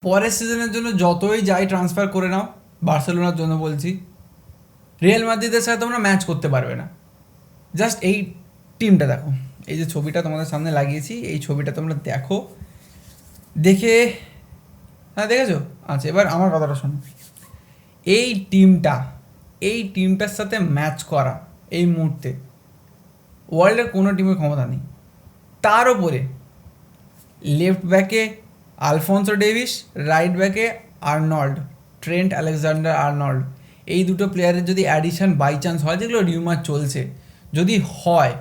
পরের সিজনের জন্য যতই যাই ট্রান্সফার করে নাও, বার্সেলোনার জন্য বলছি, রিয়াল মাদ্রিদের সাথে তোমরা ম্যাচ করতে পারবে না। জাস্ট এই টিমটা দেখো, এই যে ছবিটা তোমাদের সামনে লাগিয়েছি, এই ছবিটা তোমরা দেখো, দেখে, হ্যাঁ দেখেছো? আচ্ছা, এবার আমার কথাটা শোনো। এই টিমটা, এই টিমটার সাথে ম্যাচ করা এই মুহূর্তে ওয়ার্ল্ডের কোনো টিমের ক্ষমতা নেই। তার ওপরে লেফট ব্যাকে আলফোনসো ডেভিস, রাইট ব্যাকে আর্নল্ড, ট্রেন্ট আলেকজান্ডার আর্নল্ড, এই দুটো প্লেয়ারের যদি অ্যাডিশন বাই চান্স হয়, যেগুলো রিউমার চলছে, যদি হয়,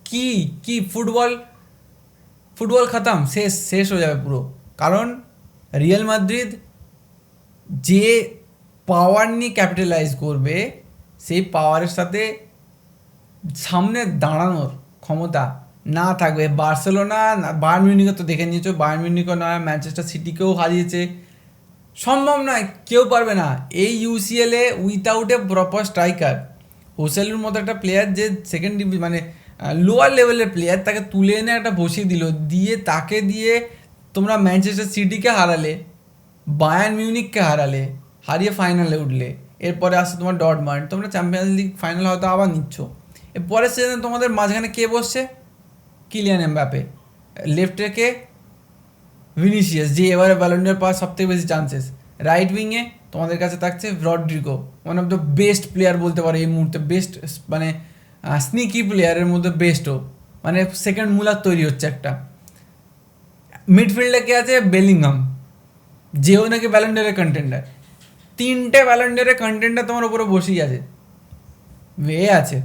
কি কি ফুটবল, ফুটবল খতম, শেষ শেষ হয়ে যাবে পুরো। কারণ রিয়াল মাদ্রিদ যে পাওয়ার নিয়ে ক্যাপিটালাইজ করবে, সেই পাওয়ারের সাথে সামনে দাঁড়ানোর ক্ষমতা না থাকবে। বার্সেলোনা, বায়ার্ন মিউনিখকে তো দেখে নিয়েছো, বায়ার্ন মিউনিখও নয়, ম্যানচেস্টার সিটিকেও হারিয়েছে। সম্ভব নয়, কেউ পারবে না এই ইউসিএলে উইথাউট এ প্রপার স্ট্রাইকার। হোসেলুর মতো একটা প্লেয়ার, যে সেকেন্ড মানে লোয়ার লেভেলের প্লেয়ার, তাকে তুলে এনে একটা বসিয়ে দিল, দিয়ে তাকে দিয়ে তোমরা ম্যানচেস্টার সিটিকে হারালে, বায়ার্ন মিউনিখকে হারালে, হারিয়ে ফাইনালে উঠলে। এরপরে আসছে তোমার ডর্টমান্ড, তোমরা চ্যাম্পিয়ন্স লিগ ফাইনাল হয়তো আবার নিচ্ছ। এরপরের সিজনে তোমাদের মাঝখানে কে বসছে? Kylian Mbappe. লেফটে কে? ভিনিসিয়াস, যে এবারে ব্যালন্ডিয়র পাওয়ার সবথেকে বেশি চান্সেস। রাইট উইংয়ে তোমাদের কাছে থাকছে Rodrygo, one of the best player বলতে পারো এই মুহূর্তে, বেস্ট মানে স্নিকি প্লেয়ারের মধ্যে বেস্টও, মানে সেকেন্ড মুলার তৈরি হচ্ছে একটা। মিডফিল্ডে কে আছে? বেলিংহাম, যেও নাকি ব্যালন্ডিয়রের কন্টেন্ডার। তিনটে ব্যালন্ডিয়রের কন্টেন্ডার তোমার উপরে বসেই আছে। এ আছে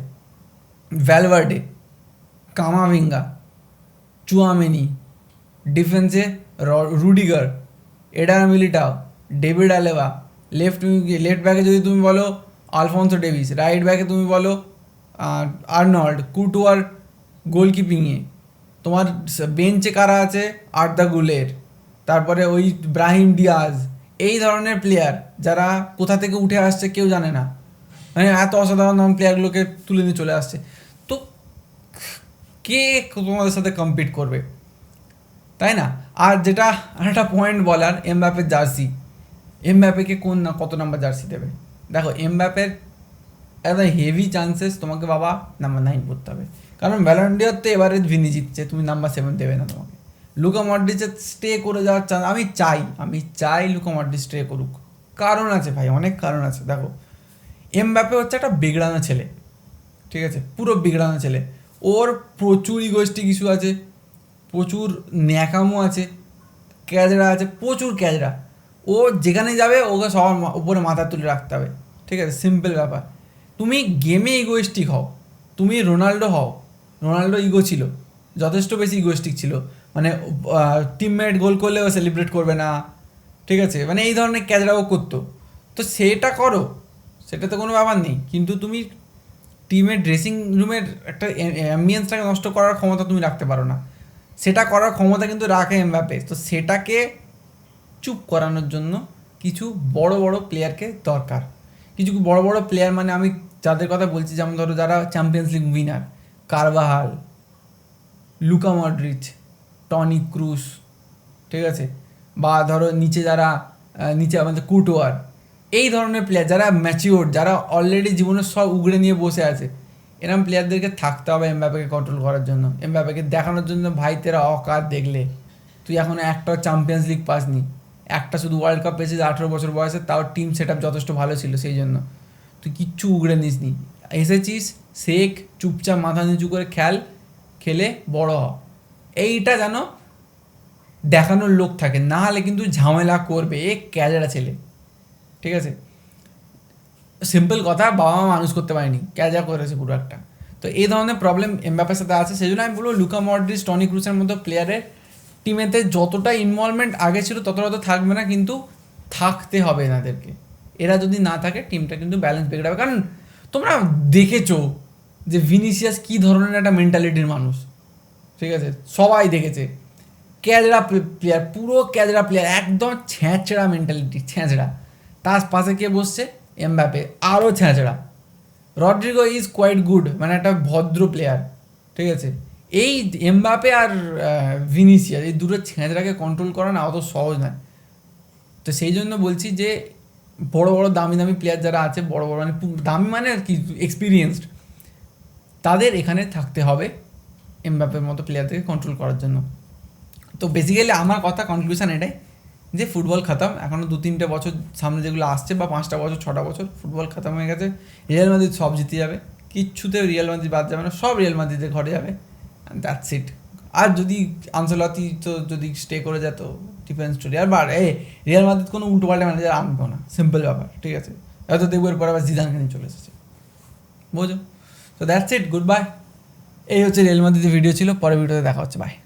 ভ্যালভার্ডে, কামাভিঙ্গা, চুয়ামেনি, ডিফেন্সে Rudiger, Eder Militao, David Alaba. Left ব্যাকে যদি তুমি বলো আলফোনসো ডেভিস, রাইট ব্যাকে তুমি বলো আর্নল্ড, কুটুয়ার গোলকিপিংয়ে। তোমার বেঞ্চে কারা আছে? আর্দা গুলের, তারপরে ওই ব্রাহিম ডিয়াজ, এই ধরনের প্লেয়ার যারা কোথা থেকে উঠে আসছে কেউ জানে না, মানে এত অসাধারণ প্লেয়ারগুলোকে তুলে নিয়ে চলে আসছে। তো কে তোমাদের সাথে কম্পিট করবে, তাই না? আর যেটা আরেকটা পয়েন্ট বলার, এমবাপের জার্সি, এমবাপেকে কত নাম্বার জার্সি দেবে? দেখো, এমবাপের একদম হেভি চান্সেস তোমাকে বাবা নাম্বার 9 পড়তে হবে। কারণ ব্যালন্ডিয়র তো এবারে ভিনি জিতছে, তুমি নাম্বার 7 দেবে না তোমাকে। লুকা মডরিচের স্টে করে যাওয়ার চান্স আমি চাই লুকা মডরিচ স্টে করুক। কারণ আছে ভাই, অনেক কারণ আছে। দেখো, এমবাপে হচ্ছে একটা বিগড়ানো ছেলে, ঠিক আছে, পুরো বিগড়ানো ছেলে। ওর প্রচুর ইগোস্টিক ইস্যু আছে, প্রচুর ন্যাকামো আছে, ক্যাজরা আছে, প্রচুর ক্যাজরা। ও যেখানে যাবে ওকে সবার উপরে মাথা তুলে রাখতে হবে, ঠিক আছে, সিম্পল ব্যাপার। তুমি গেমে ইগোয়েস্টিক হও, তুমি রোনাল্ডো হও, রোনাল্ডো ইগো ছিল, যথেষ্ট বেশি ইগোয়েস্টিক ছিল, মানে টিমমেট গোল করলেও সেলিব্রেট করবে না, ঠিক আছে, মানে এই ধরনের ক্যাজরাও করতো। তো সেটা করো, সেটাতে কোনো ব্যাপার নেই, কিন্তু তুমি টিমের ড্রেসিং রুমের একটা অ্যাম্বিয়েন্সটাকে নষ্ট করার ক্ষমতা তুমি রাখতে পারো না। সেটা করার ক্ষমতা কিন্তু রাখে এমবাপে। তো সেটাকে চুপ করানোর জন্য কিছু বড় বড় প্লেয়ারকে দরকার। কিছু বড় বড় প্লেয়ার মানে আমি যাদের কথা বলছি, যেমন ধরো যারা Champions League winner, Carvajal, Luka Modric, Toni Kroos, ঠিক আছে, বা ধরো নিচে যারা নিচে আমাদের কুটোয়ার, এই ধরনের প্লেয়ার যারা ম্যাচিওর, যারা অলরেডি জীবনের সব উগড়ে নিয়ে বসে আছে, এরকম প্লেয়ারদেরকে থাকতে হবে এমবাপেকে কন্ট্রোল করার জন্য, এমবাপেকে দেখানোর জন্য, ভাই তেরা অকাত দেখলে, তুই এখনও একটা চ্যাম্পিয়ন্স লিগ পাসনি, একটা শুধু ওয়ার্ল্ড কাপ পেয়েছিস 18 বছর বয়সে, তাও টিম সেট আপ যথেষ্ট ভালো ছিল, সেই জন্য তুই কিচ্ছু উগড়ে নিসনি। এসেছিস, শেখ, চুপচাপ মাথা নিচু করে খেলে বড় হ, এইটা যেন দেখানোর লোক থাকে, না হলে কিন্তু ঝামেলা করবে এ ক্যাজেরা ছেলে, ঠিক আছে। সিম্পল কথা, বাবা মা মানুষ করতে পারেনি, ক্যাজা করেছে পুরো একটা। তো এই ধরনের প্রবলেম এমবাপের সাথে আছে, সেই জন্য আমি বলবো লুকা মডরিচ, টনি ক্রুসের মতো প্লেয়ারের টিমেতে যতটা ইনভলভমেন্ট আগে ছিল ততটা তো থাকবে না, কিন্তু থাকতে হবে এনাদেরকে। এরা যদি না থাকে টিমটা কিন্তু ব্যালেন্স বিগড়ে যাবে। কারণ তোমরা দেখেছো যে ভিনিসিয়াস কী ধরনের একটা মেন্টালিটির মানুষ, ঠিক আছে, সবাই দেখেছে। ক্যাজরা প্লেয়ার, পুরো ক্যাজরা প্লেয়ার, একদম ছ্যাঁচড়া মেন্টালিটি, ছ্যাঁচড়া। তার পাশে কে বসছে? এমবাপে, আরও ছ্যাঁচড়া। রড্রিগো ইজ কোয়াইট গুড, মানে একটা ভদ্র প্লেয়ার, ঠিক আছে। এই এমবাপে আর ভিনিসিয়াস এই দুটো ছেঁচড়াকে কন্ট্রোল করা না অত সহজ নয়। তো সেই জন্য বলছি যে বড় বড় দামি দামি প্লেয়ার যারা আছে, বড় বড় মানে দামি মানে আর কি এক্সপিরিয়েন্সড, তাদের এখানে থাকতে হবে এমবাপের মতো প্লেয়ারদেরকে কন্ট্রোল করার জন্য। তো বেসিক্যালি আমার কথা কনক্লুশন এটাই যে ফুটবল খতম, এখনও 2-3টে বছর সামনে যেগুলো আসছে, বা 5টা বছর 6টা বছর ফুটবল খতম হয়ে গেছে। রিয়াল মাদ্রিদ সব জিতে যাবে, কিচ্ছুতে রিয়াল মাদ্রিদ বাদ যাবে না, সব রিয়াল মাদ্রিদের ঘরে যাবে, দ্যাটস ইট। আর যদি আনসেলতি তো যদি স্টে করে যায় তো ডিফেন্স স্টোরি। আর রিয়াল মাদ্রিদ কোনো উল্টো পাল্টা ম্যানেজার আনবো না, সিম্পল ব্যাপার, ঠিক আছে? হয়তো দেখবো এরপর আবার জিদানকে নিয়ে চলে এসেছে, বোঝো? তো দ্যাটস ইট, গুড বাই। এই হচ্ছে রিয়াল মাদ্রিদের ভিডিও ছিল, পরের ভিডিওতে দেখা হচ্ছে, বাই।